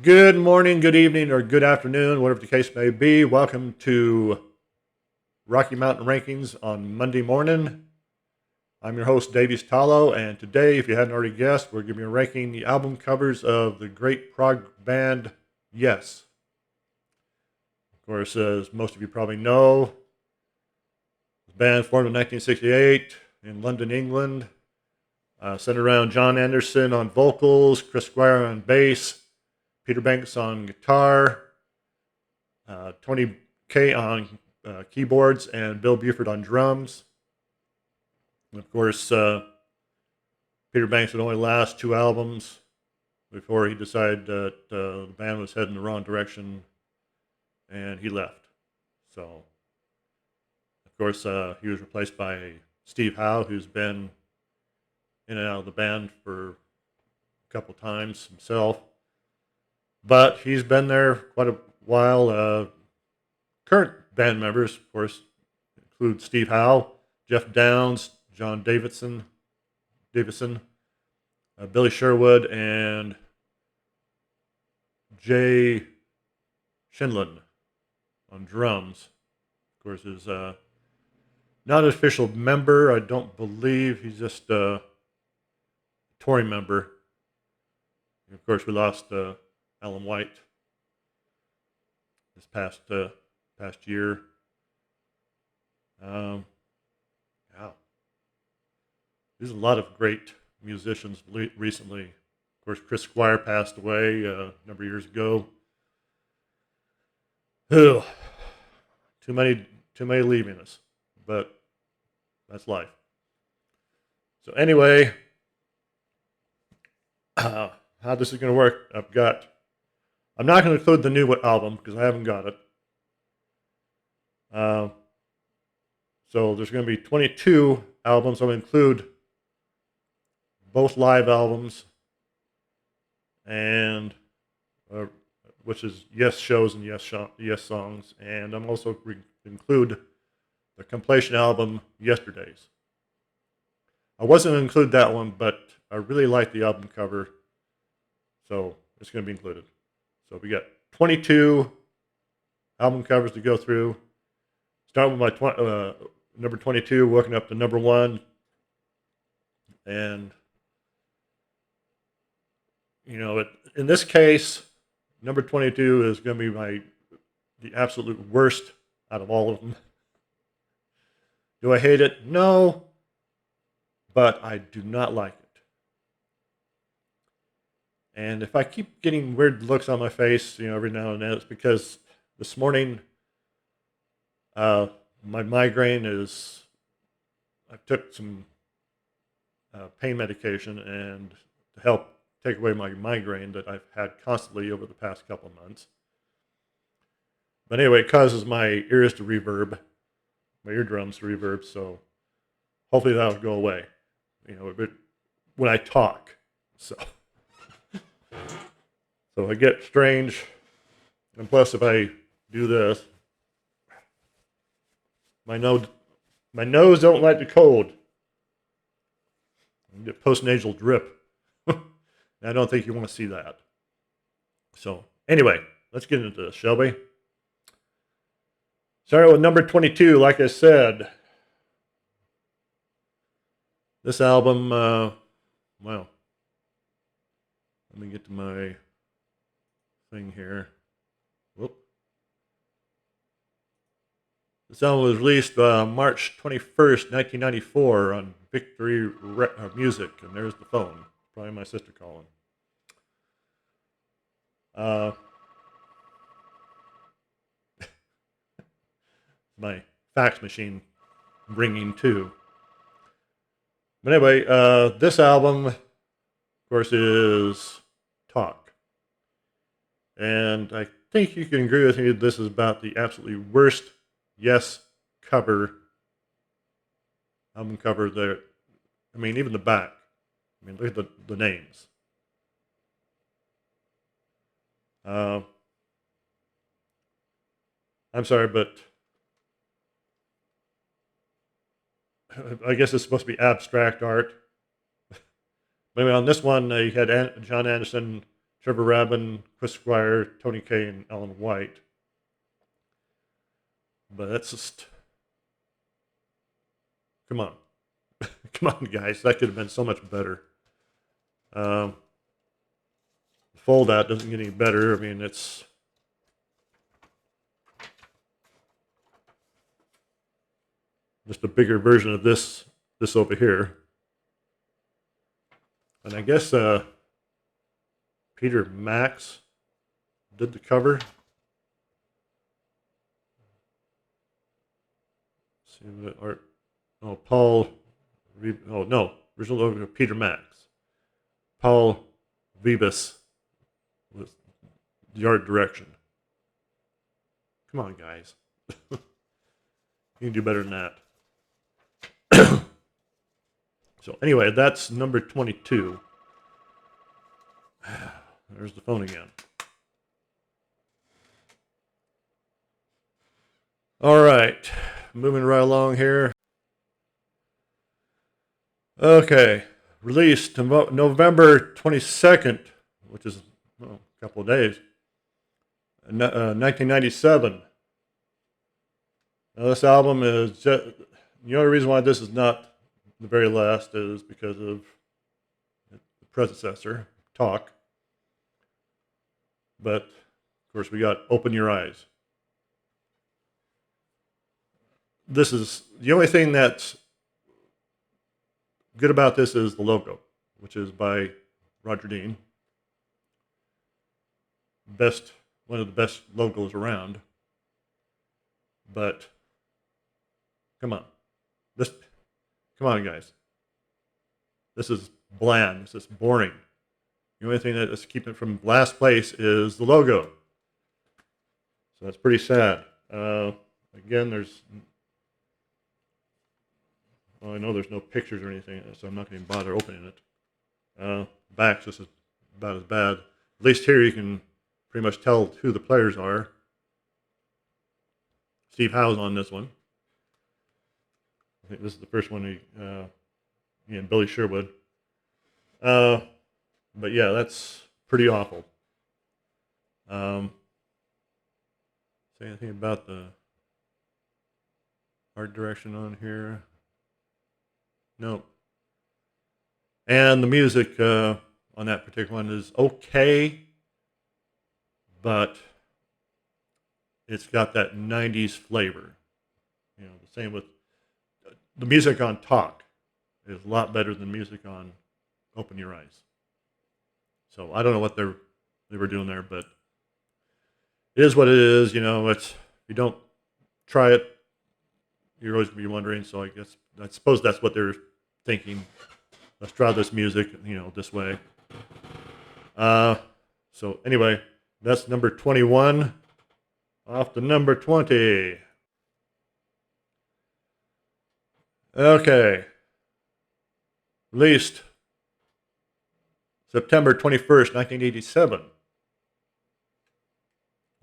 Good morning, good evening, or good afternoon, whatever the case may be. Welcome to Rocky Mountain Rankings on Monday morning. I'm your host, Davies Tallow, and today, if you hadn't already guessed, we're going to be ranking the album covers of the great prog band Yes. Of course, as most of you probably know, the band formed in 1968 in London, England, centered around John Anderson on vocals, Chris Squire on bass, Peter Banks on guitar, Tony Kaye on keyboards, and Bill Buford on drums. And of course, Peter Banks would only last two albums before he decided that the band was heading the wrong direction, and he left. So, of course, he was replaced by Steve Howe, who's been in and out of the band for a couple times himself. But he's been there quite a while. Current band members, of course, include Steve Howe, Jeff Downs, John Davison, Billy Sherwood, and Jay Shinlin on drums. Of course, is not an official member. I don't believe he's just a touring member. And of course, we lost Alan White this past year. Wow, there's a lot of great musicians recently. Of course, Chris Squire passed away a number of years ago. Ugh, too many leaving us, but that's life. So anyway, how this is going to work? I'm not going to include the new album because I haven't got it. So there's going to be 22 albums. I'm going to include both live albums, and which is Yes shows and Yes songs, and I'm also include the compilation album Yesterdays. I wasn't going to include that one, but I really like the album cover, so it's going to be included. So we got 22 album covers to go through. Starting with my number 22, working up to number 1, and in this case, number 22 is going to be the absolute worst out of all of them. Do I hate it? No, but I do not like it. And if I keep getting weird looks on my face, every now and then, it's because this morning, my migraine is. I took some pain medication and to help take away my migraine that I've had constantly over the past couple of months. But anyway, it causes my ears to reverb, my eardrums to reverb. So hopefully that'll go away. When I talk, so I get strange, and plus if I do this, my nose don't like the cold. I get postnasal drip. I don't think you want to see that. So anyway, let's get into this, shall we? Starting with number 22, like I said, this album, well, let me get to my thing here. Whoop. This album was released March 21st, 1994 on Victory Music, and there's the phone. Probably my sister calling. My fax machine ringing too. But anyway, this album, of course, is Talk. And I think you can agree with me that this is about the absolutely worst Yes album cover there. I mean, even the back. I mean, look at the names. I'm sorry, but I guess it's supposed to be abstract art. Maybe on this one, you had John Anderson, Trevor Rabin, Chris Squire, Tony Kaye, and Ellen White. But that's just, come on. Come on, guys. That could have been so much better. The fold out doesn't get any better. I mean, it's just a bigger version of this over here. And I guess Peter Max did the cover. Let's see what art. Oh, Paul. Oh no, original logo Peter Max. Paul Vibus with the art direction. Come on, guys. You can do better than that. So anyway, that's number 22. There's the phone again. All right, moving right along here. Okay, released November 22nd, which is a couple of days, 1997. Now this album is just, the only reason why this is not the very last is because of the predecessor, Talk. But, of course, we got Open Your Eyes. This is, the only thing that's good about this is the logo, which is by Roger Dean. One of the best logos around. But, come on. Come on, guys. This is bland. This is boring. The only thing that is keeping it from last place is the logo. So that's pretty sad. Again, I know there's no pictures or anything, so I'm not going to bother opening it. Backs, this is about as bad. At least here you can pretty much tell who the players are. Steve Howe's on this one. I think this is the first one he and Billy Sherwood. But yeah, that's pretty awful. Say anything about the art direction on here? Nope. And the music on that particular one is okay, but it's got that 90s flavor. You know, the same with the music on Talk is a lot better than music on Open Your Eyes. So I don't know what they were doing there, but it is what it is. You know, if you don't try it, you're always going to be wondering. So I suppose that's what they're thinking. Let's try this music, you know, this way. So anyway, that's number 21. Off to number 20. Okay. Released September 21st, 1987.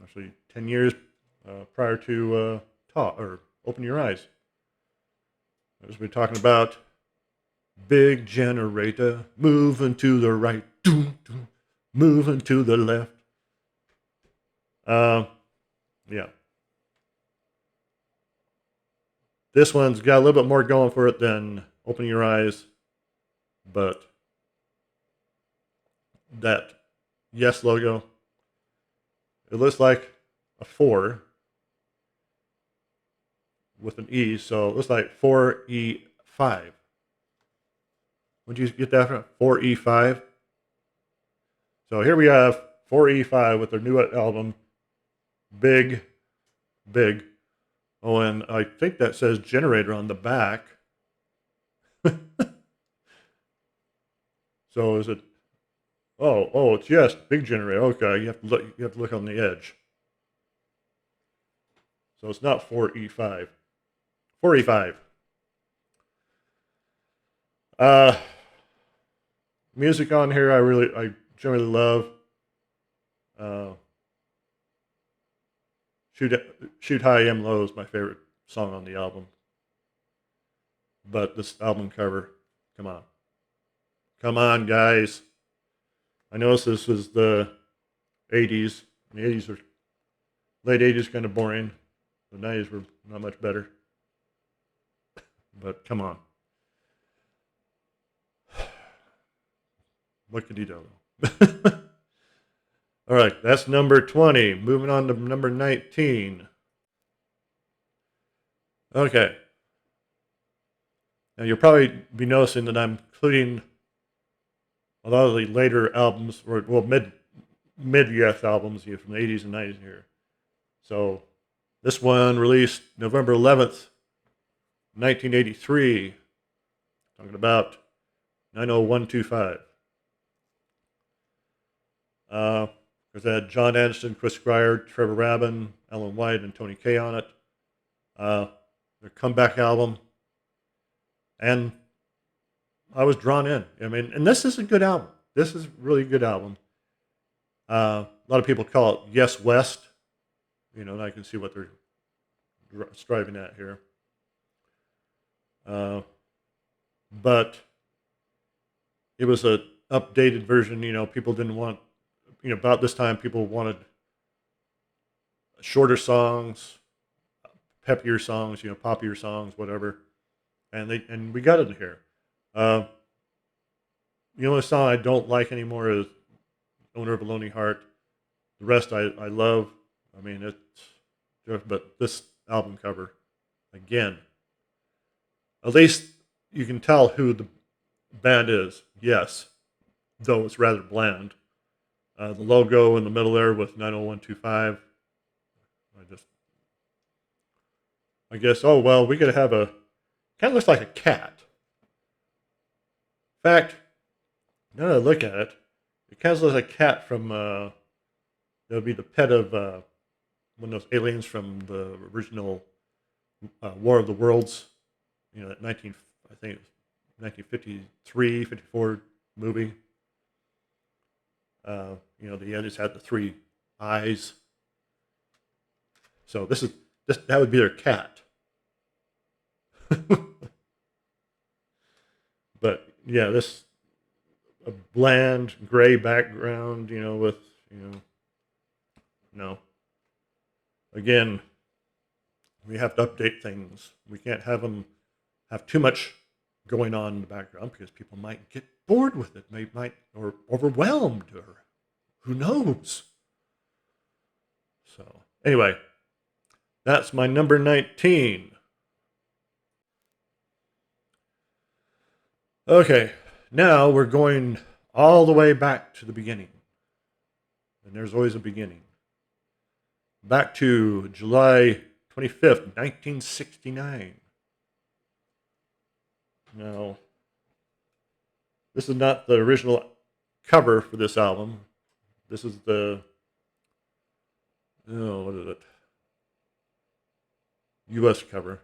Actually, 10 years prior to Open Your Eyes. As we're talking about big generator, moving to the right, moving to the left. Yeah. This one's got a little bit more going for it than Open Your Eyes, but that Yes logo, it looks like a 4 with an E, so it looks like 4E5. Would you get that from 4E5? So here we have 4E5 with their new album, Big. Oh, and I think that says generator on the back. So is it? Oh, it's yes, big generator. Okay, you have to look on the edge. So it's not 4E5. 4E5. Music on here I generally love. Shoot High, Aim Low is my favorite song on the album. But this album cover, come on. Come on, guys. I noticed this was the 80s. The 80s were late 80s kind of boring. The 90s were not much better. But come on. What could he do? All right, that's number 20. Moving on to number 19. Okay. Now you'll probably be noticing that I'm including a lot of the later albums, or well, mid-US albums, from the 80s and 90s here. So this one released November 11th, 1983. Talking about 90125. Because I had John Anderson, Chris Squire, Trevor Rabin, Alan White, and Tony Kaye on it. Their comeback album. And I was drawn in. I mean, and this is a good album. This is a really good album. A lot of people call it Yes West. And I can see what they're striving at here. But it was an updated version. People didn't want, about this time, people wanted shorter songs, peppier songs, poppier songs, whatever. And we got it here. The only song I don't like anymore is Owner of a Lonely Heart. The rest I love. I mean, but this album cover, again, at least you can tell who the band is. Yes, though it's rather bland. The logo in the middle there with 90125. I guess, oh, well, we got to have kind of looks like a cat. In fact, now that I look at it, it kind of looks like a cat from, that would be the pet of one of those aliens from the original War of the Worlds, that I think it was 1953, 54 movie. The aliens had the three eyes. So that would be their cat. But yeah, this a bland gray background, with no. Again, we have to update things. We can't have them have too much going on in the background because people might get bored with it, or overwhelmed, or who knows. So anyway, that's my number 19. Okay, now we're going all the way back to the beginning. And there's always a beginning. Back to July 25th, 1969. Now, this is not the original cover for this album. This is what is it? US cover.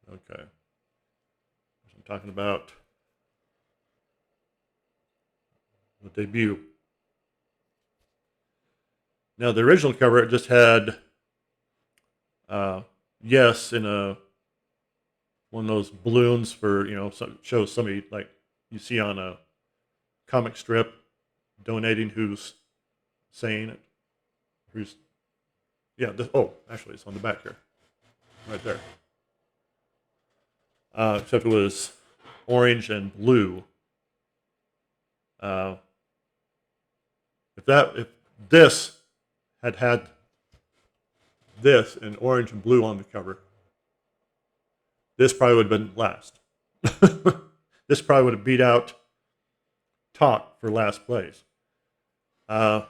Okay. I'm talking about the debut. Now, the original cover, it just had Yes in one of those balloons for, shows somebody like you see on a comic strip donating who's saying it. Actually, it's on the back here. Right there. Except it was orange and blue. If this had this in orange and blue on the cover, this probably would have been last. This probably would have beat out Talk for last place. But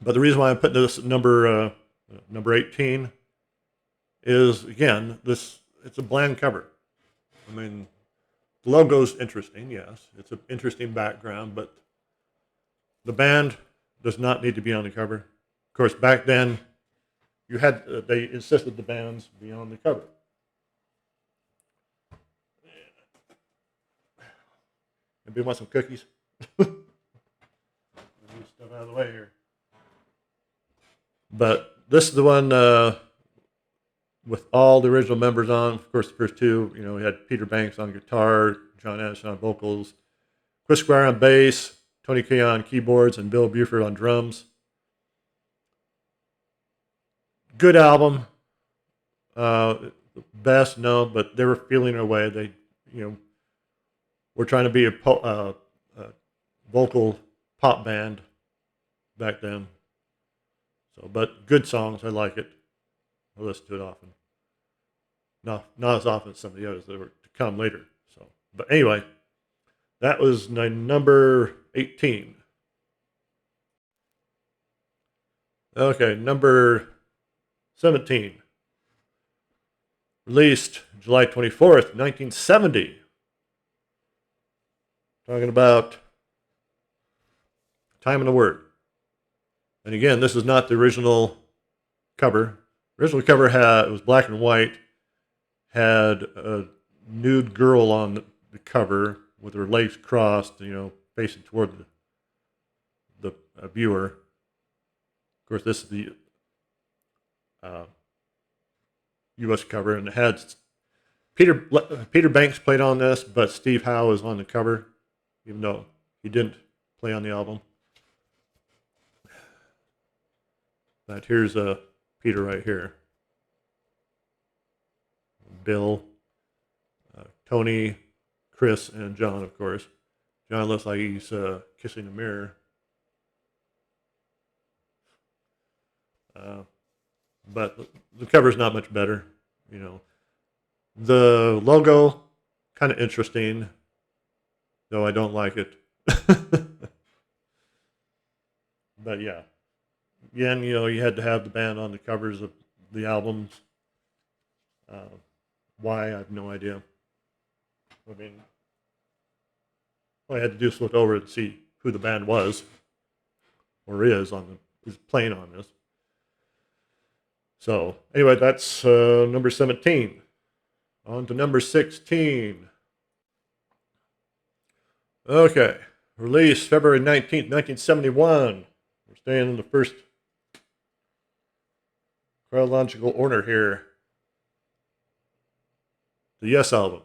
the reason why I'm putting this at number 18 is, again, it's a bland cover. I mean, the logo's interesting, yes. It's an interesting background, but the band does not need to be on the cover. Of course, back then, they insisted the bands be on the cover. Anybody want some cookies? Move stuff out of the way here. But this is the one with all the original members on. Of course, the first two, we had Peter Banks on guitar, John Anderson on vocals, Chris Squire on bass, Tony Kaye on keyboards and Bill Buford on drums. Good album. Best, no, but they were feeling their way. They, were trying to be a vocal pop band back then. So, but good songs. I like it. I listen to it often. Not as often as some of the others that were to come later. So, but anyway, that was my number 18. Okay, number 17. Released July 24th, 1970. Talking about Time and the Word. And again, this is not the original cover. Original cover it was black and white, had a nude girl on the cover with her legs crossed, facing toward the viewer. Of course, this is the U.S. cover, and it had Peter Banks played on this, but Steve Howe is on the cover, even though he didn't play on the album. But here's Peter right here. Bill, Tony, Chris, and John, of course. John looks like he's kissing a mirror. But the cover's not much better, The logo, kind of interesting, though I don't like it. But yeah. Again, you had to have the band on the covers of the albums. Why, I have no idea. I mean, all I had to do was look over and see who the band was, or who's playing on this. So, anyway, that's number 17. On to number 16. Okay, released February 19th, 1971. We're staying in the first chronological order here. The Yes album.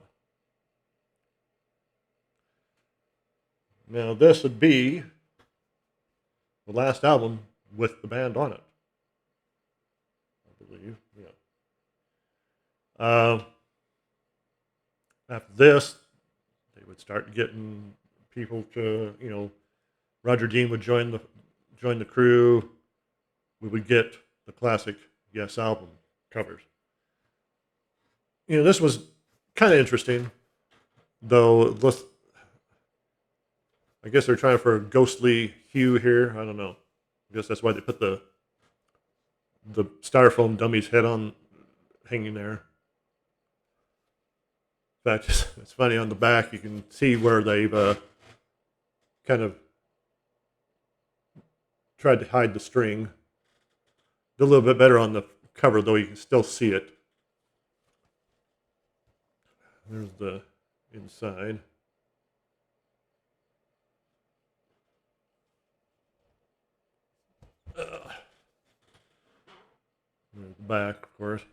Now, this would be the last album with the band on it, I believe. Yeah. After this, they would start getting people to, Roger Dean would join the crew. We would get the classic Yes album covers. This was kind of interesting, though. I guess they're trying for a ghostly hue here. I don't know. I guess that's why they put the styrofoam dummy's head on, hanging there. In fact, it's funny, on the back you can see where they've kind of tried to hide the string. Did a little bit better on the cover, though you can still see it. There's the inside. There's the back, of course.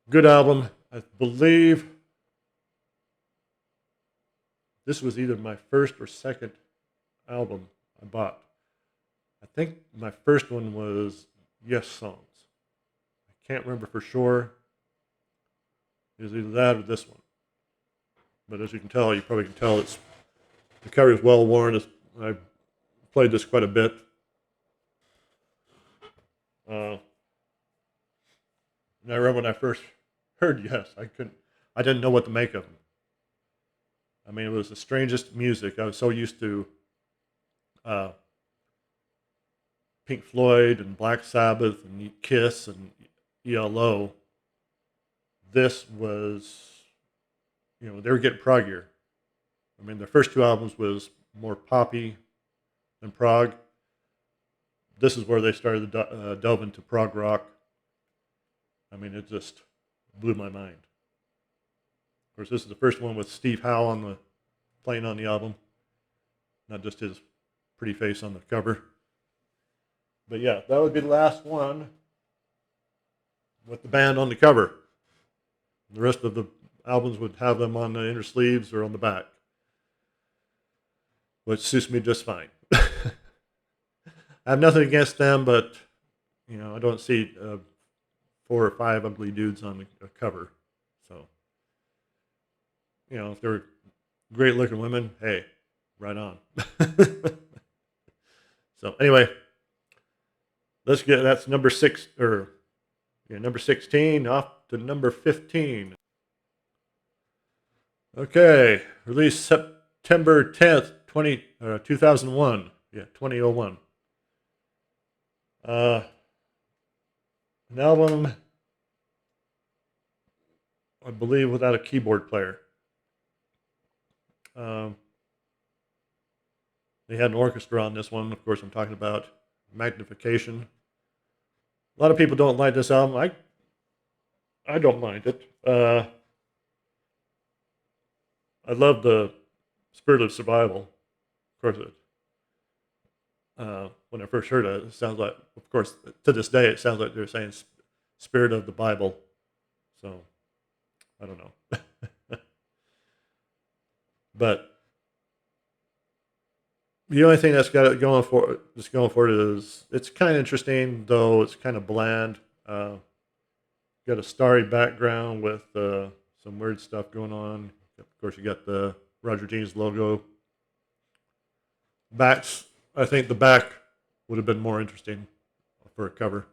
Good album. I believe this was either my first or second album I bought. I think my first one was Yes Songs. I can't remember for sure. It was either that or this one. But as you can tell, you probably can tell the cover is well worn. I've played this quite a bit. And I remember when I first heard Yes, I didn't know what to make of them. I mean, it was the strangest music. I was so used to Pink Floyd and Black Sabbath and Kiss and ELO. This was, they were getting proggier. I mean, their first two albums was more poppy than prog. This is where they started to delve into prog rock. I mean, it just blew my mind. Of course, this is the first one with Steve Howe playing on the album, not just his pretty face on the cover. But yeah, that would be the last one with the band on the cover. The rest of the albums would have them on the inner sleeves or on the back. which suits me just fine. I have nothing against them, but I don't see 4 or 5 ugly dudes on the cover. So, if they're great looking women, hey, right on. So anyway, that's number 16, off to number 15. Okay, released September 10th, 2001. Yeah, 2001. An album, I believe, without a keyboard player. They had an orchestra on this one. Of course, I'm talking about Magnification. A lot of people don't like this album. I don't mind it. I love the Spirit of Survival. Of course, when I first heard it sounds like, of course, to this day, it sounds like they're saying Spirit of the Bible. So, I don't know. But the only thing that's got it going for it is it's kind of interesting, though it's kind of bland. Got a starry background with some weird stuff going on. Of course, you got the Roger Dean's logo. I think the back would have been more interesting for a cover.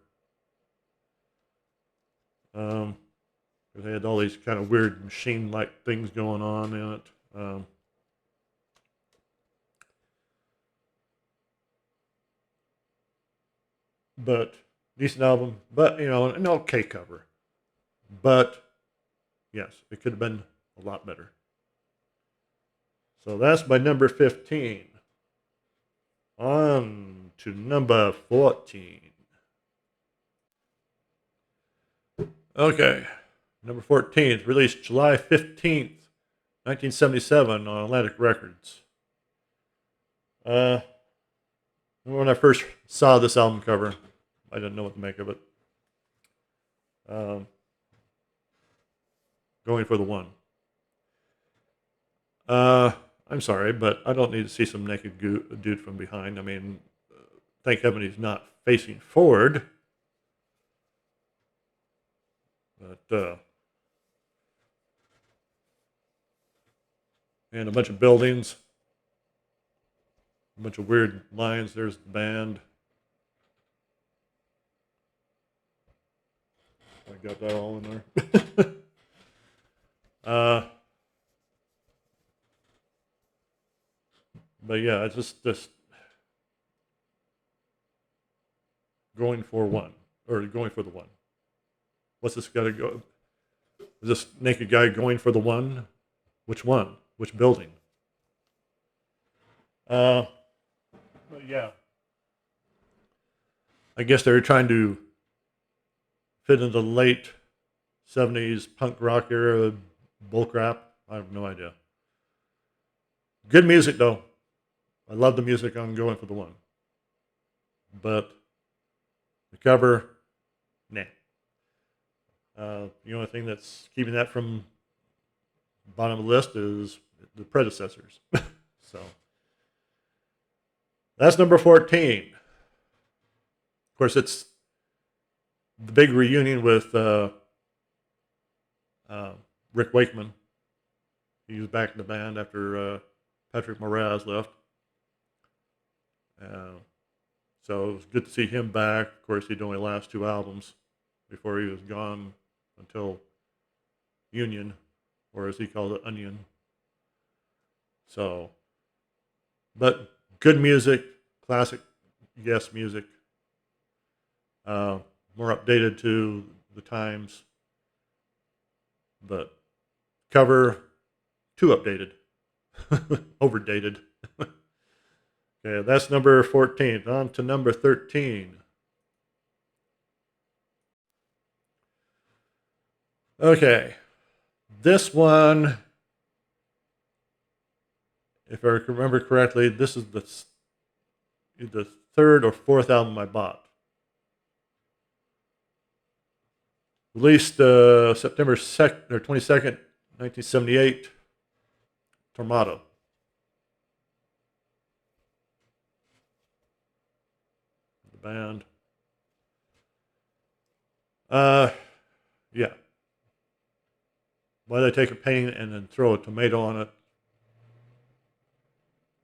They had all these kind of weird machine-like things going on in it. But decent album, but an okay cover. But yes, it could have been a lot better. So that's my number 15. On to number 14. Okay, number 14 is released July 15th, 1977 on Atlantic Records. When I first saw this album cover, I didn't know what to make of it. Going for the One. I'm sorry, but I don't need to see some naked dude from behind. I mean, thank heaven he's not facing forward. But, and a bunch of buildings, a bunch of weird lines. There's the band. I got that all in there. But yeah, it's just going for one, or going for the one. What's this got to go? Is this naked guy going for the one? Which one? Which building? But yeah, I guess they were trying to fit into the late 70s punk rock era bullcrap. I have no idea. Good music though. I love the music on Going for the One. But the cover, nah. The only thing that's keeping that from bottom of the list is the predecessors. So that's number 14. Of course, it's the big reunion with Rick Wakeman. He was back in the band after Patrick Moraz left. So it was good to see him back. Of course, he'd only last 2 albums before he was gone until Union, or as he called it, Onion. So, but good music, classic Yes music, more updated to the times, but cover too updated, overdated. Okay, that's number 14. On to number 13. Okay, this one, if I remember correctly, this is the 3rd or 4th album I bought. Released September 22nd, 1978, Tormato. band. Yeah. Why they take a painting and then throw a tomato on it?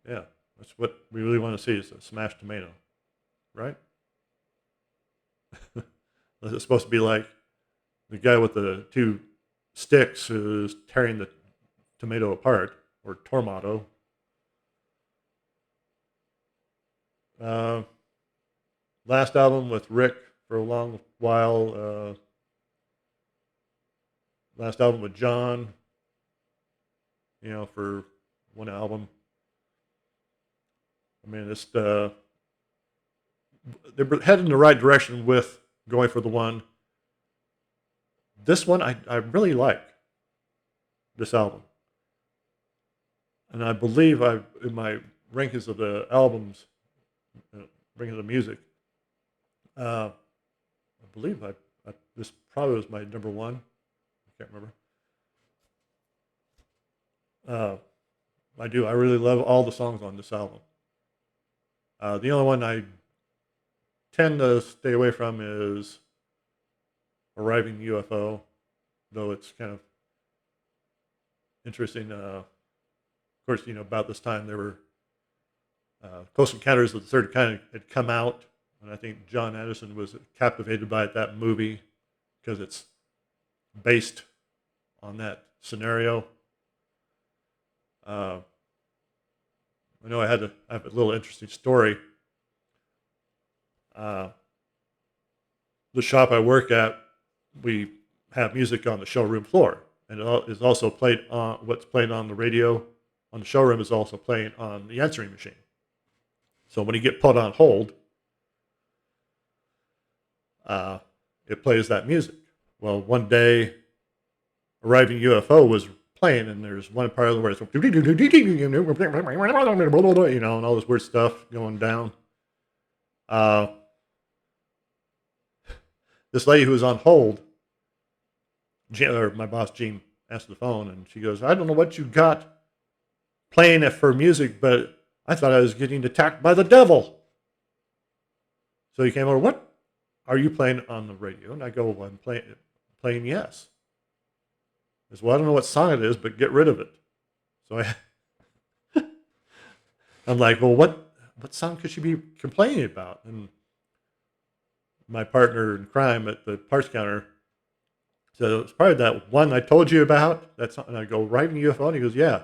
Yeah, that's what we really want to see is a smashed tomato, right? It's supposed to be like the guy with the two sticks who's tearing the tomato apart, or tomato. Uh, Last album with Rick for a long while. Last album with John, for one album. I mean, they're heading in the right direction with going for the one. This one, I really like this album. And I believe in my rankings of the albums, rankings of the music, I believe this probably was my number one. I can't remember. I do. I really love all the songs on this album. The only one I tend to stay away from is Arriving UFO, though it's kind of interesting. Of course, about this time there were Close Encounters of the Third Kind had come out, and I think John Addison was captivated by that movie because it's based on that scenario. I know I have a little interesting story. The shop I work at, we have music on the showroom floor, and it is also played on what's played on the radio on the showroom is also playing on the answering machine. So when you get put on hold, it plays that music. Well, one day, Arriving UFO was playing, and there's one part of the word it's and all this weird stuff going down. This lady who was on hold, or my boss Jean, answered the phone, and she goes, "I don't know what you got playing it for music, but I thought I was getting attacked by the devil." So he came over. "What are you playing on the radio?" And I go, "Well, I'm playing Yes." He says, "Well, I don't know what song it is, but get rid of it." So I'm like, "Well, what song could she be complaining about?" And my partner in crime at the parts counter said, "It's probably that one I told you about." And I go, "Arriving UFO?" And he goes, "Yeah."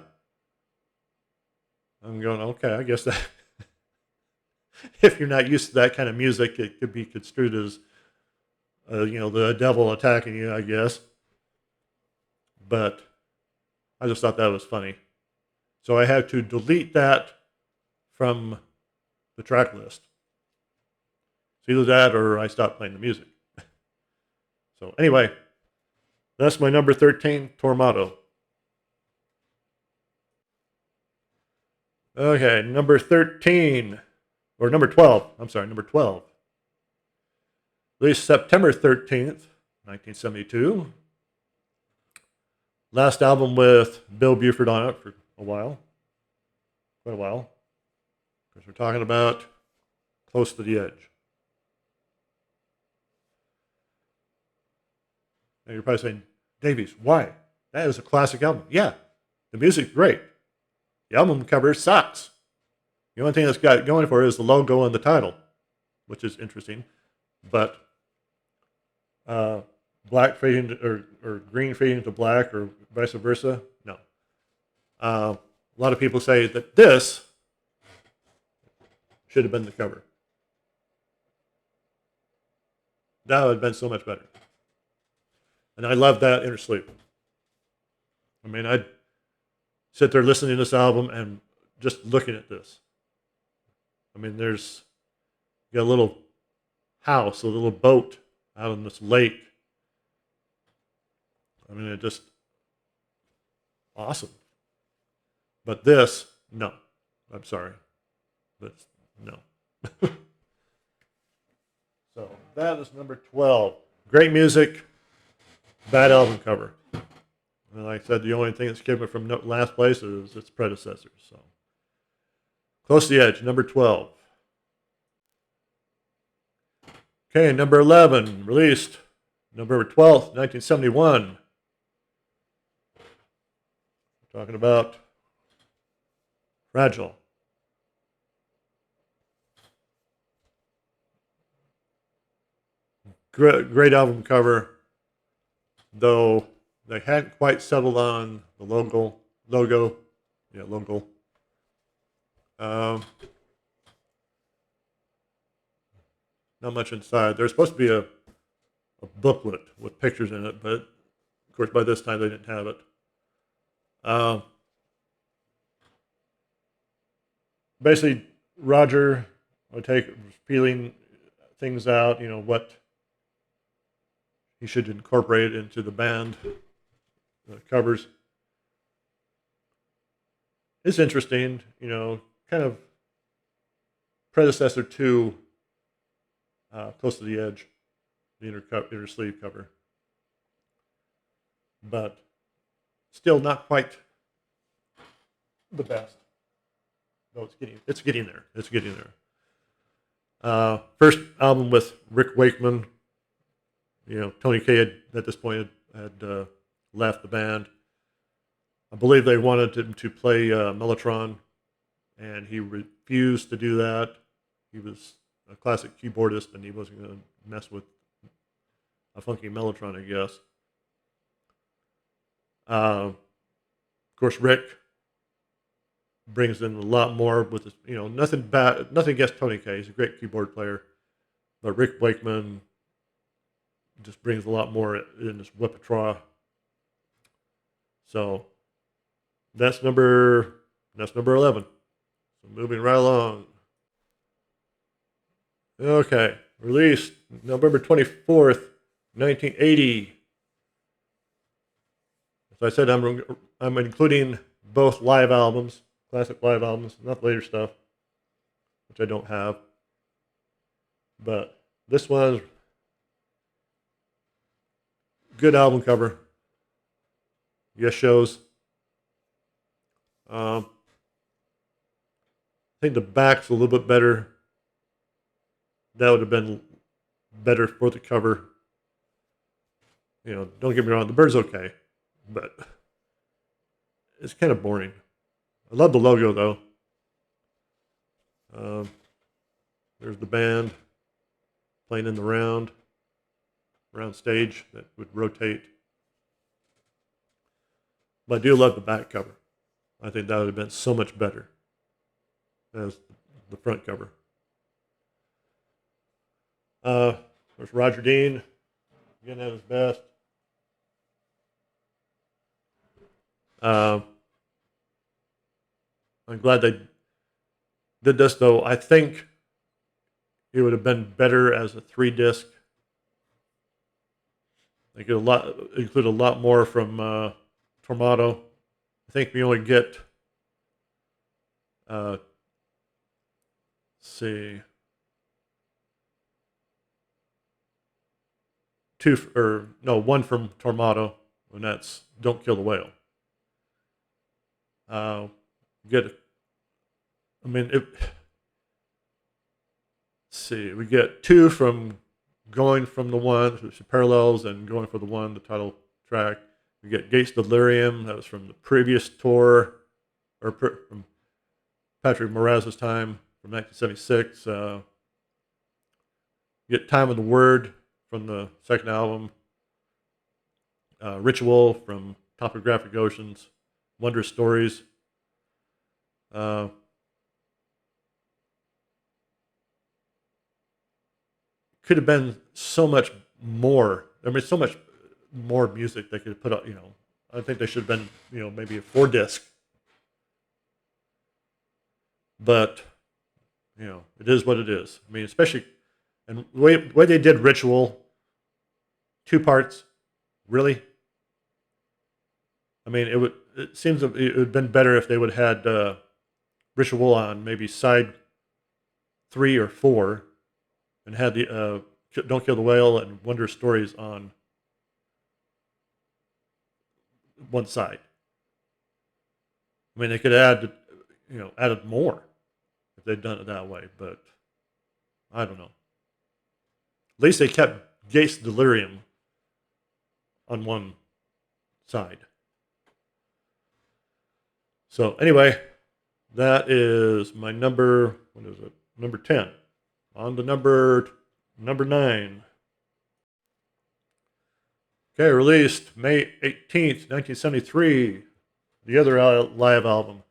I'm going, "Okay, I guess that if you're not used to that kind of music, it could be construed as, the devil attacking you, I guess." But I just thought that was funny. So I had to delete that from the track list. It's either that or I stopped playing the music. So anyway, that's my number 13, Tormato. Okay, number 13, or number 12, I'm sorry, number 12. Released September 13th, 1972. Last album with Bill Buford on it for a while. Quite a while. Because we're talking about Close to the Edge. Now you're probably saying, "Davies, why? That is a classic album." Yeah, the music's great. The album cover sucks. The only thing that's got it going for it is the logo and the title, which is interesting. But black fading or green fading to black or vice versa, no. A lot of people say that this should have been the cover. That would have been so much better. And I love that Inner Sleep. I mean, I'd sit there listening to this album and just looking at this. I mean, you got a little house, a little boat out on this lake. I mean, it just awesome. But this, no. I'm sorry. But no. So that is number 12. Great music, bad album cover. And like I said, the only thing that's kept it from last place is its predecessors. So Close to the Edge, number 12. Okay, number 11, released November 12th, 1971. Talking about Fragile. Great album cover, though they hadn't quite settled on the logo. Yeah, logo. Not much inside. There's supposed to be a booklet with pictures in it, but of course by this time they didn't have it. Basically, Roger would take feeling things out, what he should incorporate into the band covers. It's interesting, kind of predecessor to Close to the Edge, the inner sleeve cover. But still not quite the best. No, it's getting there. It's getting there. First album with Rick Wakeman. Tony Kaye at this point had left the band. I believe they wanted him to play Mellotron, and he refused to do that. He was a classic keyboardist, and he wasn't going to mess with a funky Mellotron, I guess. Of course, Rick brings in a lot more with his, nothing against Tony Kaye. He's a great keyboard player, but Rick Wakeman just brings a lot more in his repertoire. So that's number 11. So moving right along. Okay, released November 24th, 1980. As I said, I'm including both live albums, classic live albums, not later stuff, which I don't have. But this one's good album cover. Yes shows. I think the back's a little bit better. That would have been better for the cover. Don't get me wrong, the bird's okay, but it's kind of boring. I love the logo though. There's the band playing in the round stage that would rotate. But I do love the back cover. I think that would have been so much better as the front cover. There's Roger Dean, again at his best. I'm glad they did this, though. I think it would have been better as a 3-disc. They could include a lot more from Tormato. I think we only get, let's see, one from Tormato, and that's Don't Kill the Whale. Let's see, we get 2 from going from the one, which are parallels, and going for the one, the title track. We get Gates Delirium, that was from the previous tour, or from Patrick Moraz's time, from 1976. We get Time of the Word from the second album. Ritual from Topographic Oceans. Wondrous Stories. Could have been so much more. So much more music they could have put up. I think they should have been, maybe a 4-disc. But, it is what it is. Especially, and the way they did Ritual, 2 parts, really. It seems it would have been better if they would have had Ritual on maybe side 3 or 4, and had the Don't Kill the Whale and Wondrous Stories on one side. They could add, added more if they'd done it that way, but I don't know. least they kept Gates Delirium on one side. So anyway, that is my number. What is it? Number 10. On to number 9. Okay, released May 18th, 1973. The other live album.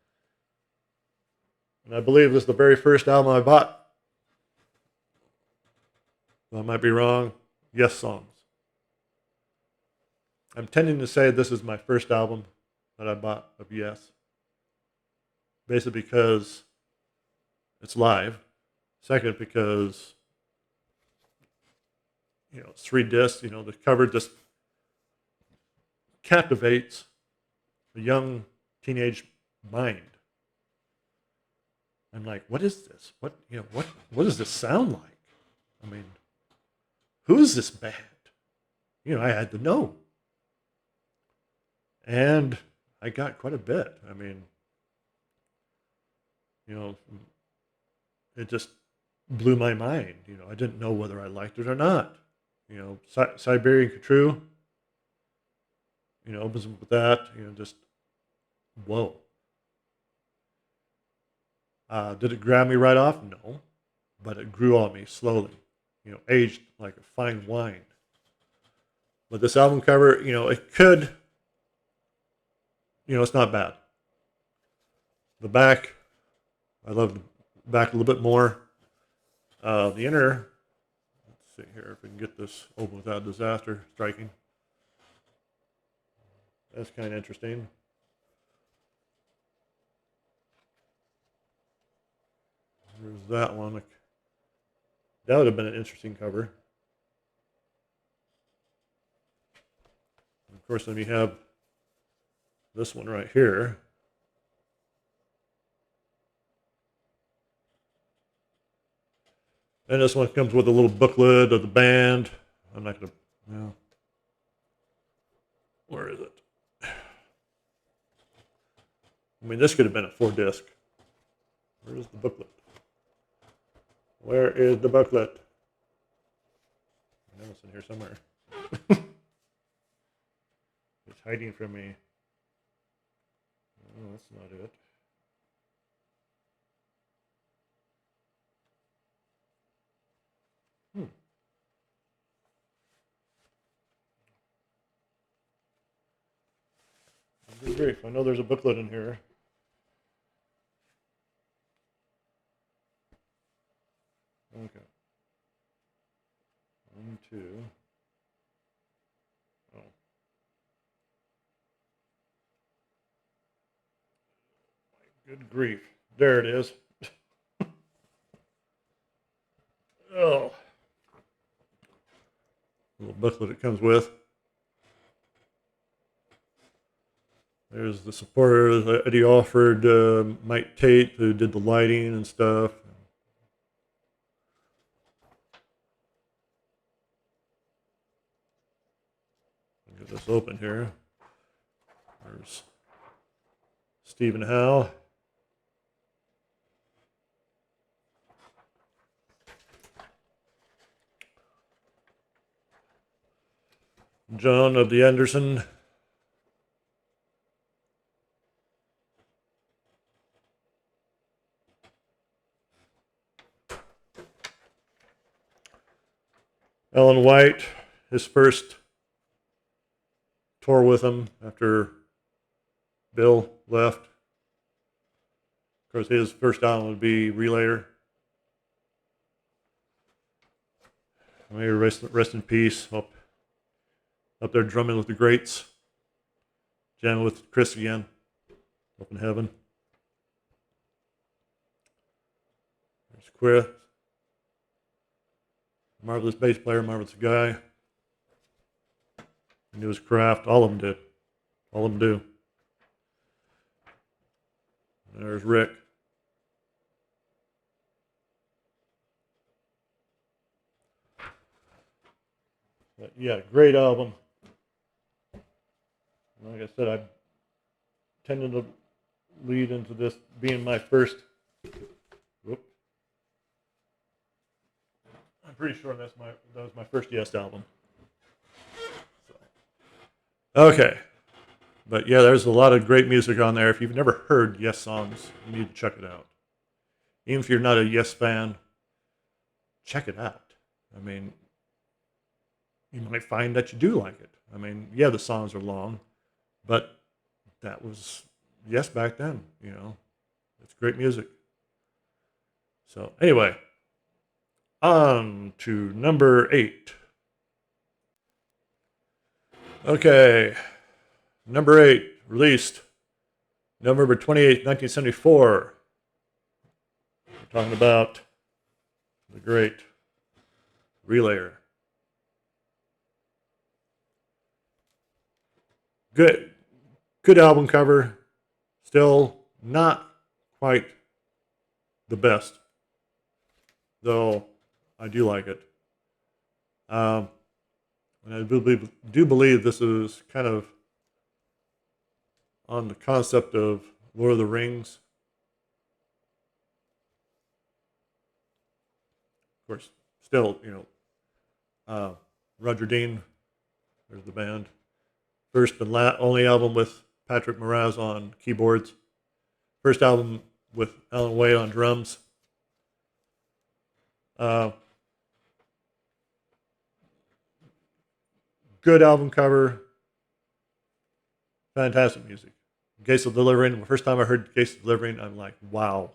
And I believe this is the very first album I bought. I might be wrong. Yes songs. I'm tending to say this is my first album that I bought of Yes. Basically because it's live. Second, because, it's 3 discs. The cover just captivates a young teenage mind. I'm like, what is this? What does this sound like? I mean, who is this band? I had to know. And I got quite a bit. I mean, it just blew my mind. I didn't know whether I liked it or not. Siberian Khatru, opens with that, just whoa. Did it grab me right off? No, but it grew on me slowly, aged like a fine wine. But this album cover, it could, it's not bad. The back, I love the back a little bit more. The inner, let's see here if we can get this open without disaster striking. That's kind of interesting. There's that one. That would have been an interesting cover. And of course, then you have this one right here. And this one comes with a little booklet of the band. I'm not going to, where is it? I mean, this could have been a 4-disc. Where is the booklet? Where is the booklet? I know it's in here somewhere. It's hiding from me. Oh, that's not it. Good grief. I know there's a booklet in here. Okay. 1, 2. Oh. Good grief. There it is. Oh. Little booklet it comes with. There's the supporters, Eddie Alford, Mike Tate, who did the lighting and stuff. Get this open here. There's Stephen Howe. John of the Anderson. Ellen White, his first tour with him after Bill left. Of course, his first album would be Relayer. May rest in peace. Up there drumming with the greats. Jamming with Chris again. Up in heaven. There's Chris. Marvelous bass player, marvelous guy. He knew his craft. All of them did. All of them do. There's Rick. But yeah, great album. Like I said, I tended to lead into this being my first. Whoop. I'm pretty sure that was my first Yes album. So. Okay. But yeah, there's a lot of great music on there. If you've never heard Yes songs, you need to check it out. Even if you're not a Yes fan, check it out. I mean, you might find that you do like it. I mean, yeah, the songs are long, but that was Yes back then, you know. It's great music. So anyway, on to number 8. Okay, number 8, released November 28th, 1974. We're talking about the great Relayer. Good album cover. Still not quite the best, though I do like it. And I do believe this is kind of on the concept of Lord of the Rings. Of course, still, Roger Dean, there's the band. First and only album with Patrick Moraz on keyboards. First album with Alan Way on drums. Good album cover. Fantastic music. Gates of Delivering. The first time I heard Gates of Delivering, I'm like, wow.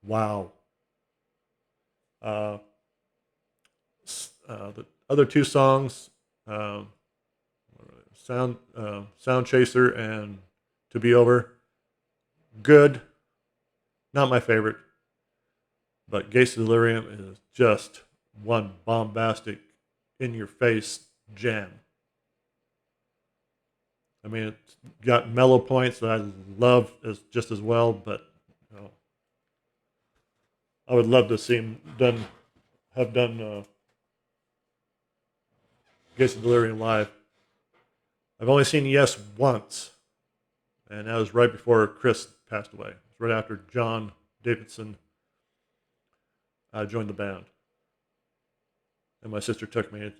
Wow. The other two songs, Sound Chaser and To Be Over, good. Not my favorite, but Gates of Delirium is just one bombastic, in-your-face jam. I mean, it's got mellow points that I love just as well, but I would love to see him have done Gates of Delirium live. I've only seen Yes once, and that was right before Chris passed away. It was right after John Davidson joined the band. And my sister took me,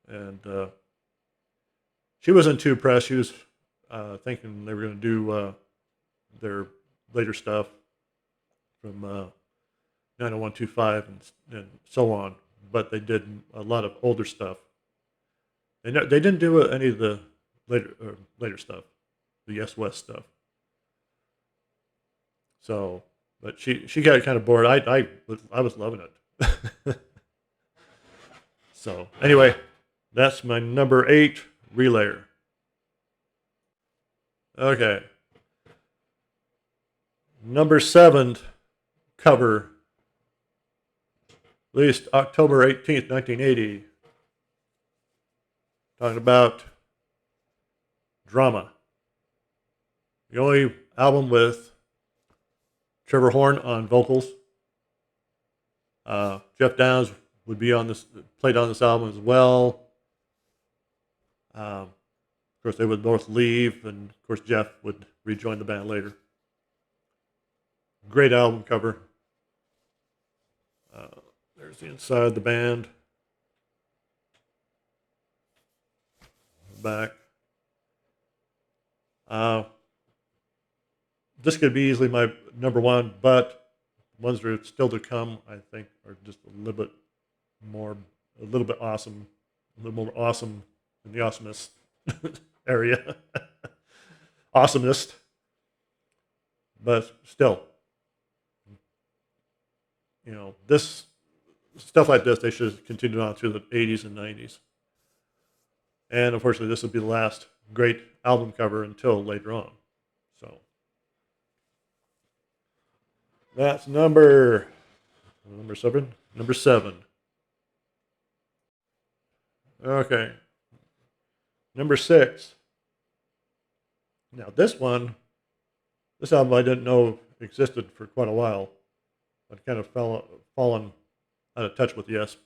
and she wasn't too impressed. She was thinking they were going to do their later stuff from 90125 and so on, but they did a lot of older stuff. They didn't do any of the later stuff, the Yes West stuff. So, but she got kind of bored. I was loving it. So anyway, that's my number 8 Relayer. Okay. Number 7 cover, released October 18th, 1980. Talking about Drama. The only album with Trevor Horn on vocals. Jeff Downes would be played on this album as well. Of course, they would both leave, and of course, Jeff would rejoin the band later. Great album cover. There's the inside of the band. Back. This could be easily my number 1, but ones that are still to come, I think, are just a little bit awesome, a little more awesome in the awesomeness area. Awesomeness. But still, this stuff like this, they should have continued on through the 80s and 90s. And unfortunately, this will be the last great album cover until later on. So that's number 7. Number 7. Okay. Number 6. Now this album I didn't know existed for quite a while. I'd kind of fallen out of touch with Yes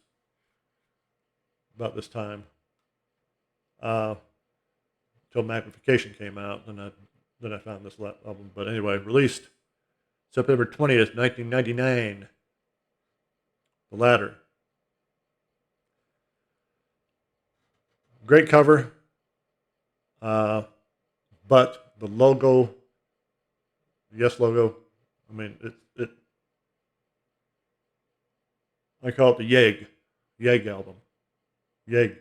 about this time. Till Magnification came out, and then I found this album. But anyway, released September 20th, 1999. The Ladder. great cover, but the logo, Yes logo, I mean, I call it the Yeg album, Yeg,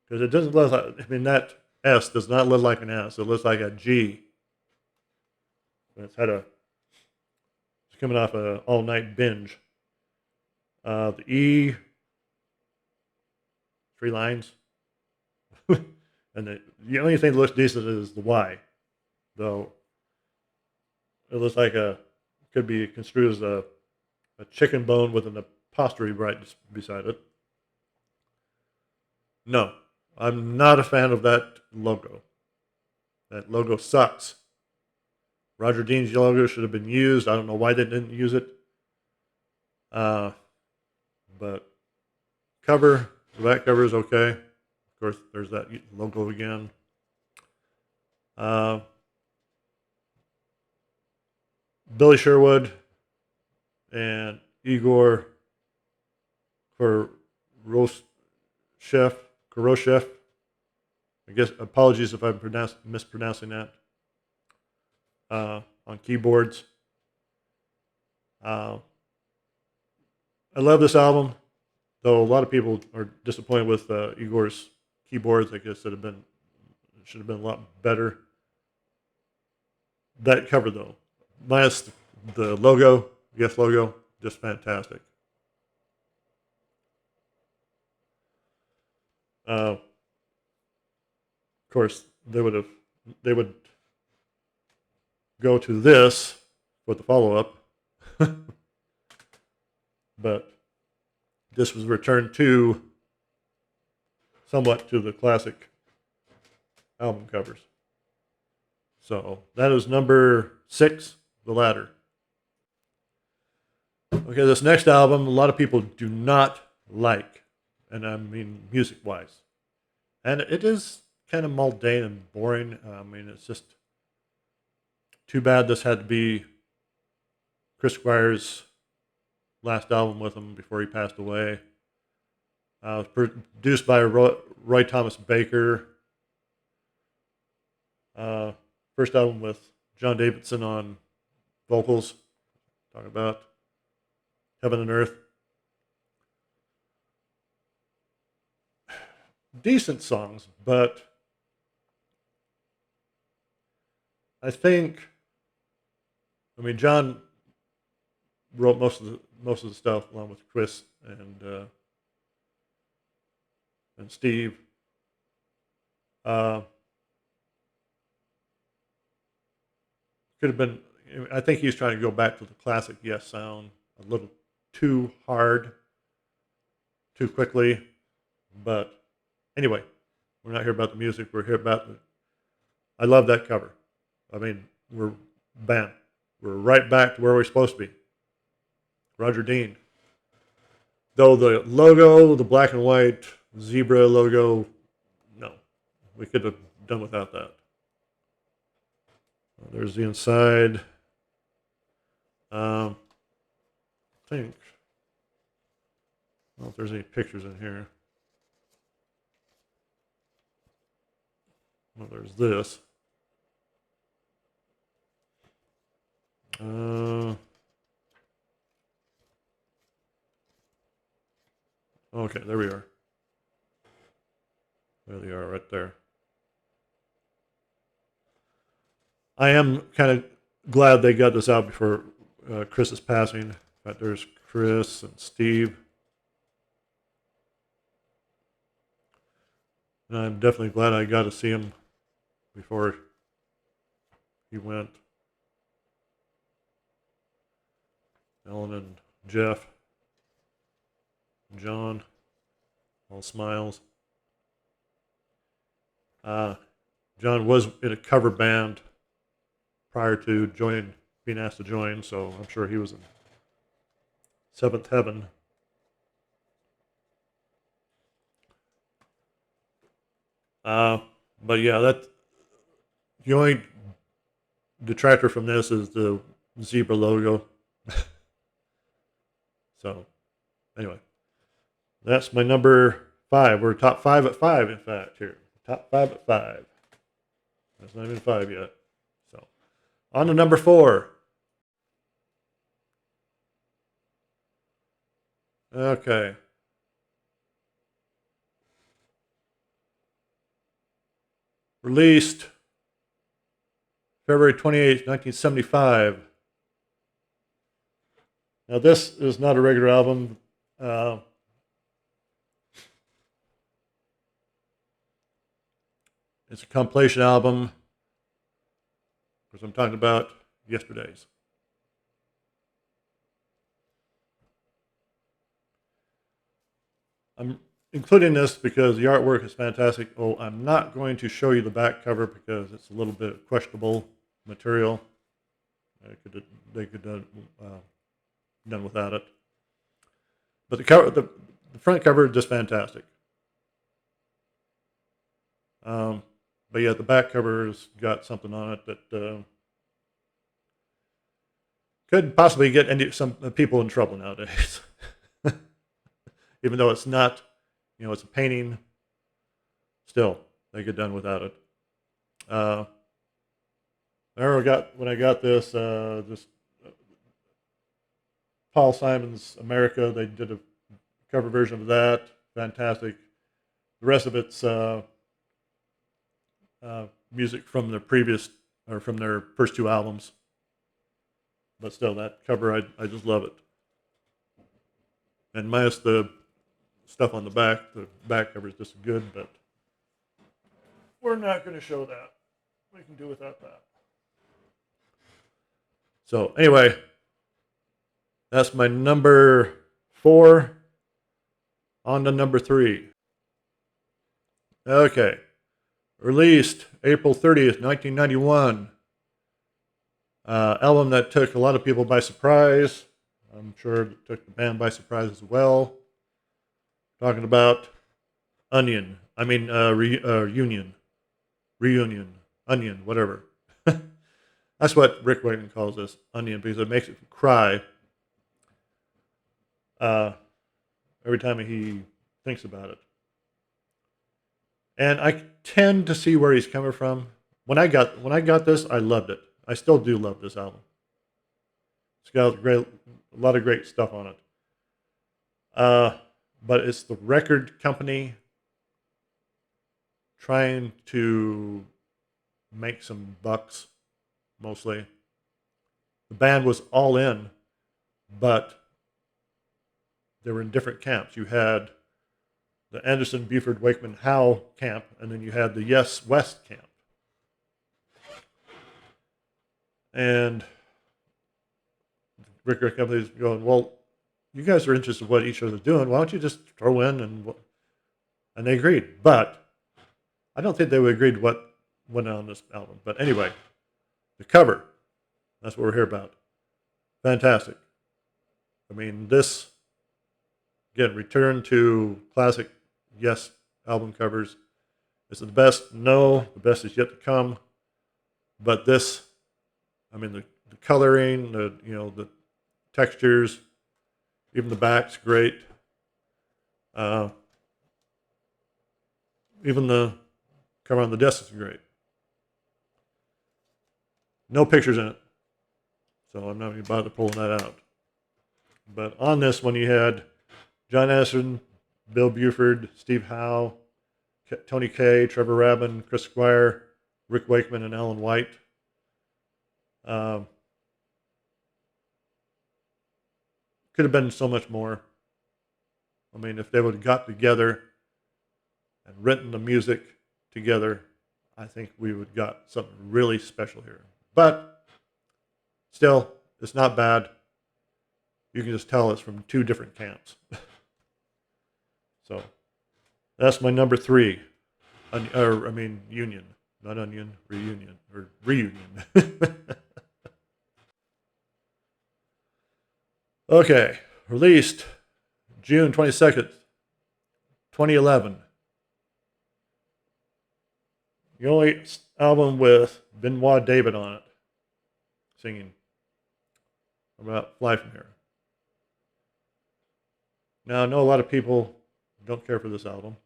because it doesn't look like, I mean, that S does not look like an S. It looks like a G. It's coming off an all-night binge. The E, 3 lines. And the only thing that looks decent is the Y, though it looks like could be construed as a chicken bone with an apostrophe right beside it. No, I'm not a fan of that logo. That logo sucks. Roger Dean's logo should have been used. I don't know why they didn't use it. But the back cover is okay. Of course, there's that logo again. Billy Sherwood and Igor Koroshev. I guess apologies if I'm mispronouncing that. On keyboards. I love this album, though a lot of people are disappointed with Igor's keyboards. I guess it should have been a lot better. That cover, though, minus the logo, Yes logo, just fantastic. Of course, they would go to this with the follow-up, but this was returned somewhat to the classic album covers. So that is number 6, The Ladder. Okay, this next album, a lot of people do not like, and I mean music-wise. And it is kind of mundane and boring. I mean, it's just too bad this had to be Chris Squire's last album with him before he passed away. It was produced by Roy Thomas Baker. First album with John Davidson on vocals. Talking about Heaven and Earth. Decent songs, but I mean, John wrote most of the stuff along with Chris and Steve. Could have been. I think he's trying to go back to the classic Yes sound a little too hard, too quickly. But anyway, we're not here about the music. We're here about I love that cover. I mean, we're right back to where we're supposed to be. Roger Dean. Though the logo, the black and white zebra logo, no, we could have done without that. There's the inside. I don't know if there's any pictures in here. Well, there's this. Okay, there we are. There they are, right there. I am kind of glad they got this out before Chris's passing. In fact, there's Chris and Steve. And I'm definitely glad I got to see him before he went. Ellen and Jeff, John, all smiles. John was in a cover band prior to being asked to join, so I'm sure he was in seventh heaven. But yeah, the only detractor from this is the zebra logo. So, anyway, that's my number 5. We're top 5 at 5, in fact, here. Top 5 at 5. That's not even 5 yet. So, on to number 4. Okay. Released February 28th, 1975. Now, this is not a regular album. It's a compilation album, because I'm talking about yesterday's. I'm including this because the artwork is fantastic. Oh, I'm not going to show you the back cover because it's a little bit questionable material. They could have done without it. But the front cover is just fantastic. But yeah, the back cover's got something on it that could possibly get some people in trouble nowadays. Even though it's not, it's a painting, still, they get done without it. I remember when I got this Paul Simon's America, they did a cover version of that. Fantastic. The rest of it's music from from their first 2 albums. But still, that cover, I just love it. And minus the stuff on the back cover is just good, but we're not going to show that. We can do without that. So anyway, that's my number 4. On to number 3. Okay. Released April 30th, 1991. Album that took a lot of people by surprise. I'm sure it took the band by surprise as well. Talking about Onion. I mean, Reunion. Onion, whatever. That's what Rick Wakeman calls this, Onion, because it makes it cry every time he thinks about it. And I tend to see where he's coming from. When I got this, I loved it. I still do love this album. It's got a lot of great stuff on it. But it's the record company trying to make some bucks, mostly. The band was all in, but they were in different camps. You had the Anderson, Buford, Wakeman, Howe camp, and then you had the Yes West camp. And the record company's going, well, you guys are interested in what each other's doing. Why don't you just throw in and they agreed. But I don't think they would agree to what went on this album. But anyway, the cover, that's what we're here about. Fantastic. I mean, this, again, return to classic Yes album covers. Is it the best? No, the best is yet to come. But this, I mean, the coloring, the textures, even the back's great. Even the cover on the disc is great. No pictures in it, so I'm not going to bother pulling that out. But on this one, you had John Anderson, Bill Buford, Steve Howe, Tony Kaye, Trevor Rabin, Chris Squire, Rick Wakeman, and Alan White. Could have been so much more. I mean, if they would have got together and written the music together, I think we would have got something really special here. But still, it's not bad. You can just tell it's from 2 different camps. So that's my number 3. Union. Not Onion, Reunion. Or Reunion. Okay. Released June 22nd, 2011. The only album with Benoit David on it, singing about Fly From Here. Now, I know a lot of people don't care for this album.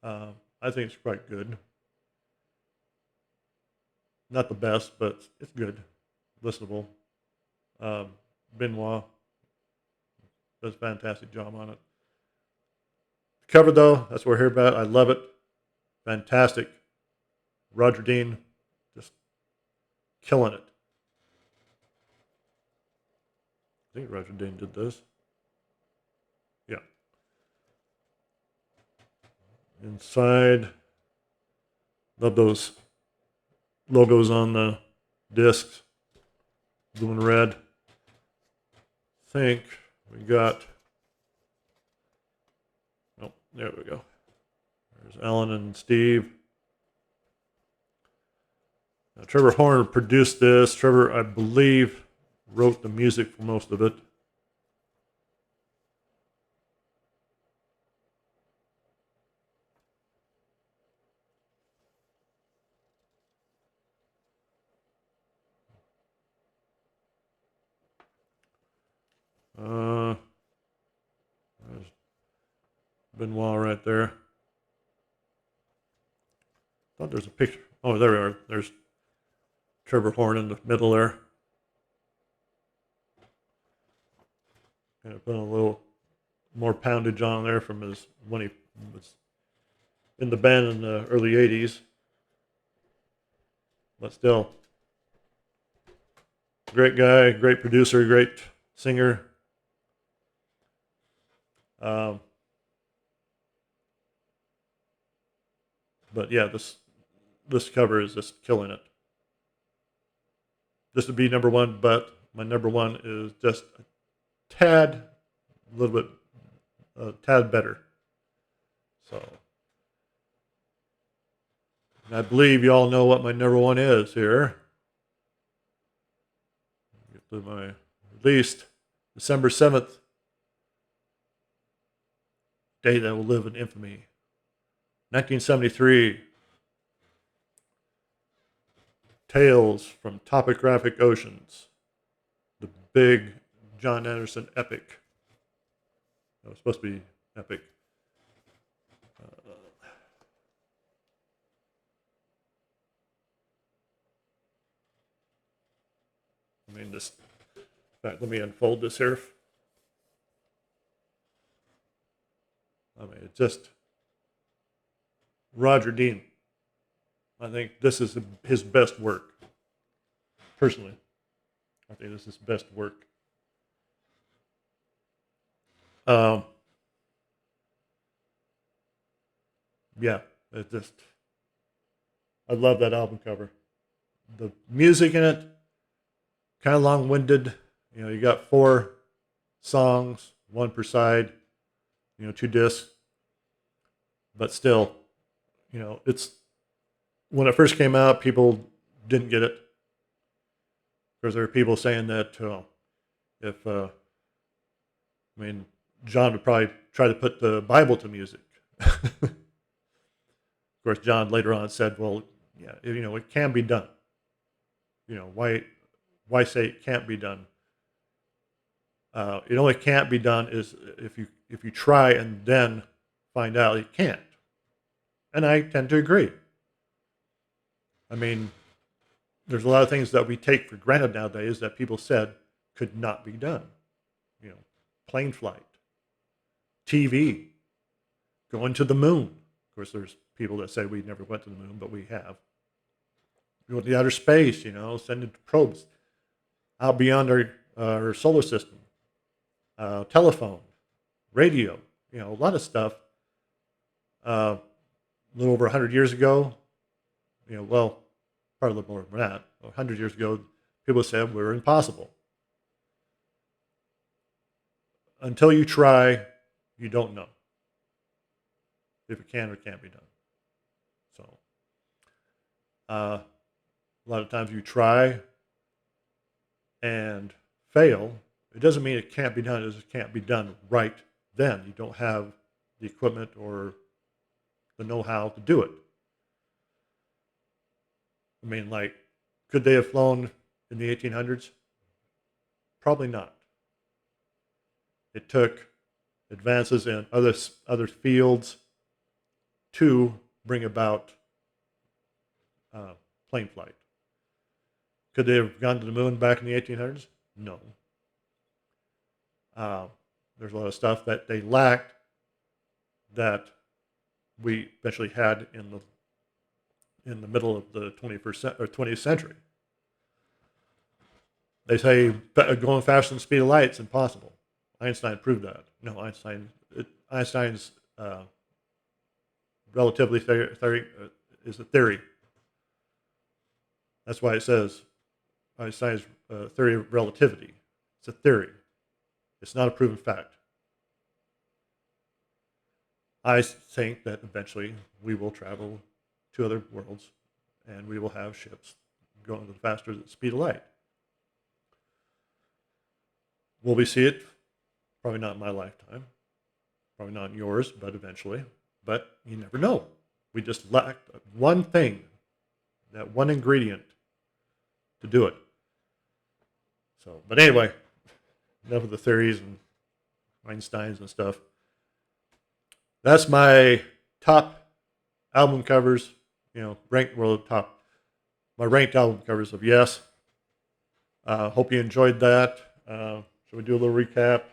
I think it's quite good. Not the best, but it's good, listenable. Um, Benoit does a fantastic job on it. The cover, though, that's what we're here about. I love it. Fantastic. Roger Dean just killing it. I think Roger Dean did this. Yeah. Inside, love those logos on the discs, blue and red. I think we got, oh, there we go. There's Alan and Steve. Now, Trevor Horn produced this. Trevor, I believe, wrote the music for most of it. There's Benoit right there. Thought there's a picture. Oh, there we are. There's Trevor Horn in the middle there. Kind of put a little more poundage on there from his when he was in the band in the early '80s. But still, great guy, great producer, great singer. But yeah, this cover is just killing it. This would be number one, but my number one is just a little bit, a tad better. So, I believe you all know what my number one is here. Get to my released December 7th, day that will live in infamy. 1973. Tales from Topographic Oceans. The big John Anderson epic. It was supposed to be epic. In fact, let me unfold this here. It's just Roger Dean. I think this is his best work. Personally, I think this is his best work. Yeah, I love that album cover. The music in it, kind of long-winded. You got 4 songs, 1 per side. 2 discs. But still, it's when it first came out, people didn't get it because there were people saying that if John would probably try to put the Bible to music. Of course, John later on said, "Well, yeah, it can be done. Why say it can't be done? It only can't be done is if you try and then find out it can't." And I tend to agree. There's a lot of things that we take for granted nowadays that people said could not be done. Plane flight, TV, going to the moon. Of course, there's people that say we never went to the moon, but we have. Going to outer space, sending probes out beyond our solar system. Telephone, radio, a lot of stuff. A little over 100 years ago, probably a little more than that. 100 years ago, people said we were impossible. Until you try, you don't know if it can or can't be done. So, a lot of times you try and fail. It doesn't mean it can't be done. It just can't be done right then. You don't have the equipment or the know-how to do it. Could they have flown in the 1800s? Probably not. It took advances in other fields to bring about plane flight. Could they have gone to the moon back in the 1800s? No. There's a lot of stuff that they lacked that we eventually had in the middle of the 20th century. They say going faster than the speed of light is impossible. Einstein proved that. No, Einstein's relativity theory is a theory. That's why it says Einstein's theory of relativity. It's a theory. It's not a proven fact. I think that eventually we will travel to other worlds and we will have ships going faster than the speed of light. Will we see it? Probably not in my lifetime. Probably not in yours, but eventually. But you never know. We just lack one thing, that one ingredient to do it. So, but anyway, enough of the theories and Einsteins and stuff. That's my top album covers, ranked top. My ranked album covers of Yes. Hope you enjoyed that. Shall we do a little recap?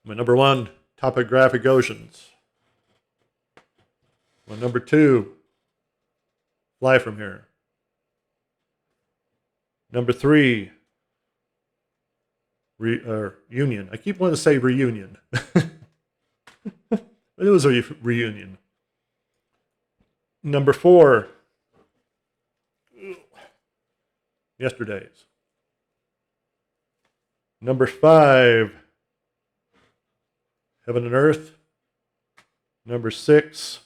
My number one, Topographic Oceans. My number two, Fly From Here. Number three, Union. I keep wanting to say Reunion. But it was a reunion. Number four, Yesterdays. Number five, Heaven and Earth. Number six,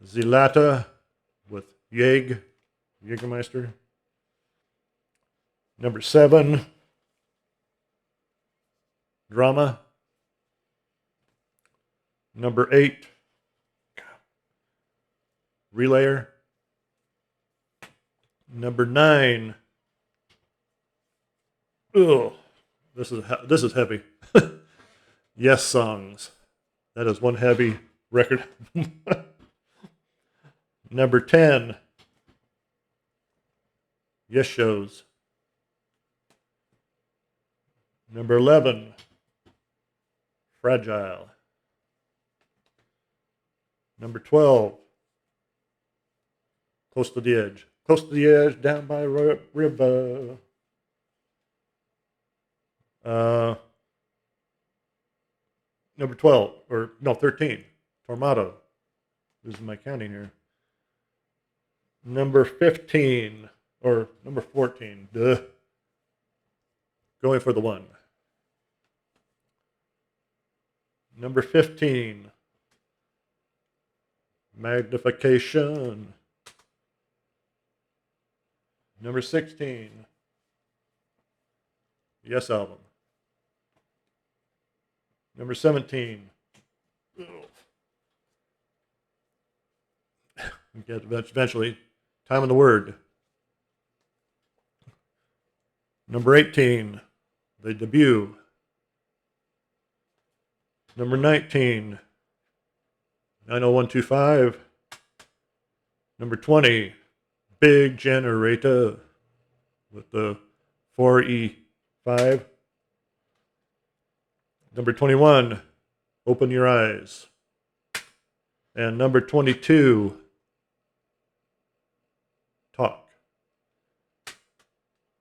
Zilata with Jägermeister. Number seven, Drama. Number eight, Relayer. Number nine, this is heavy. Yes Songs. That is one heavy record. Number 10, Yes Shows. Number 11, Fragile. Number 12, Close to the Edge. Close to the Edge, down by river. Number 12, 13, Tornado. This is my counting here. Number 15, or number 14, Going for the One. Number 15, Magnification. Number 16, Yes Album. Number 17, eventually, Time of the Word. Number 18, The Debut. Number 19, 90125. Number 20, Big Generator with the 4E5. Number 21, Open Your Eyes. And number 22, Talk.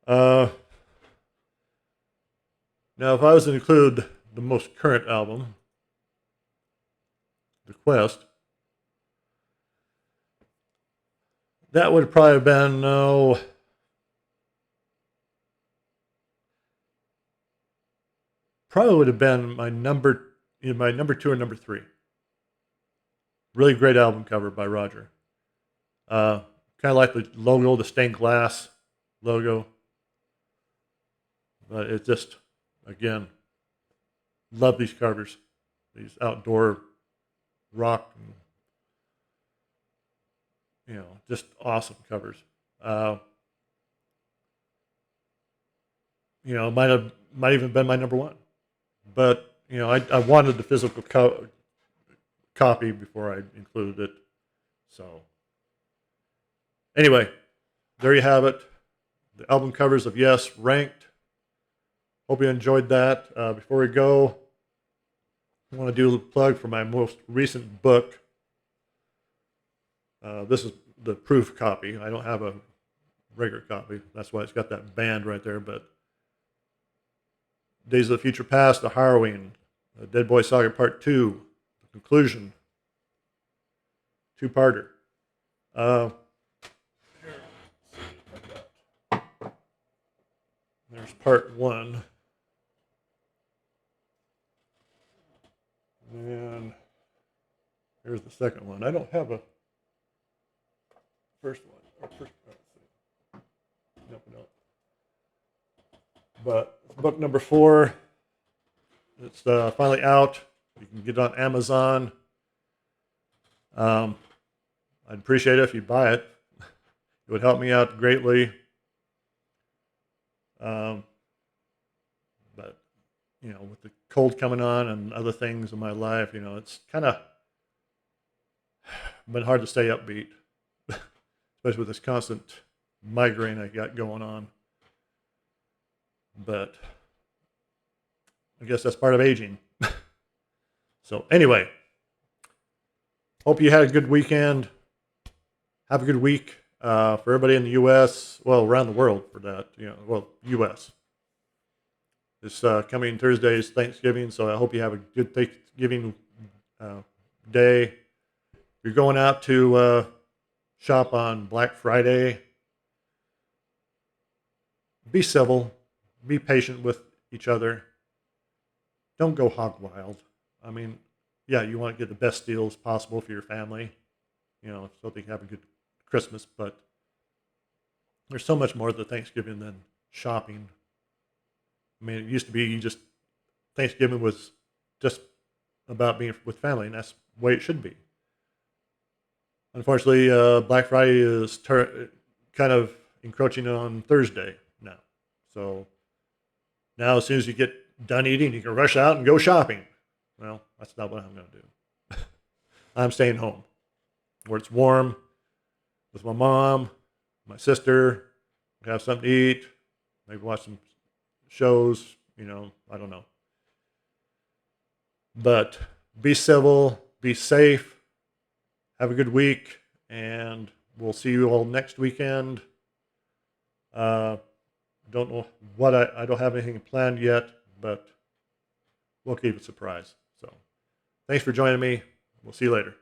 Now, if I was to include the most current album, The Quest, that would probably have been, probably would have been my number 2 or number 3. Really great album cover by Roger. Kind of like the logo, the stained glass logo. But it's just, again, love these covers. These outdoor rock, and, just awesome covers. Might even been my number 1. but you know, I wanted the physical copy before I included it. So anyway, there you have it. The album covers of Yes ranked. Hope you enjoyed that. Before we go, I want to do a plug for my most recent book. This is the proof copy. I don't have a regular copy. That's why it's got that band right there. But Days of the Future Past, The Harrowing, Dead Boy Saga Part 2, The Conclusion, two-parter. There's part 1. And here's the second one. I don't have a first one. Let's see. Nope. But book number 4, it's finally out. You can get it on Amazon. I'd appreciate it if you buy it. It would help me out greatly. But, you know, with the cold coming on and other things in my life, you know, it's kind of been hard to stay upbeat, especially with this constant migraine I got going on. But I guess that's part of aging. So anyway, hope you had a good weekend. Have a good week for everybody in the U.S., well, around the world for that, you know, well, U.S. This coming Thursday is Thanksgiving, so I hope you have a good Thanksgiving day. If you're going out to shop on Black Friday, be civil, be patient with each other. Don't go hog wild. I mean, yeah, you want to get the best deals possible for your family, you know, so they can have a good Christmas, but there's so much more to Thanksgiving than shopping. I mean, it used to be Thanksgiving was just about being with family, and that's the way it should be. Unfortunately, Black Friday is kind of encroaching on Thursday now. So now as soon as you get done eating, you can rush out and go shopping. Well, that's not what I'm going to do. I'm staying home where it's warm with my mom, my sister, have something to eat, maybe watch some shows, you know, I don't know. But be civil, be safe, have a good week, and we'll see you all next weekend. Don't know what I don't have anything planned yet, but we'll keep it a surprise. So thanks for joining me. We'll see you later.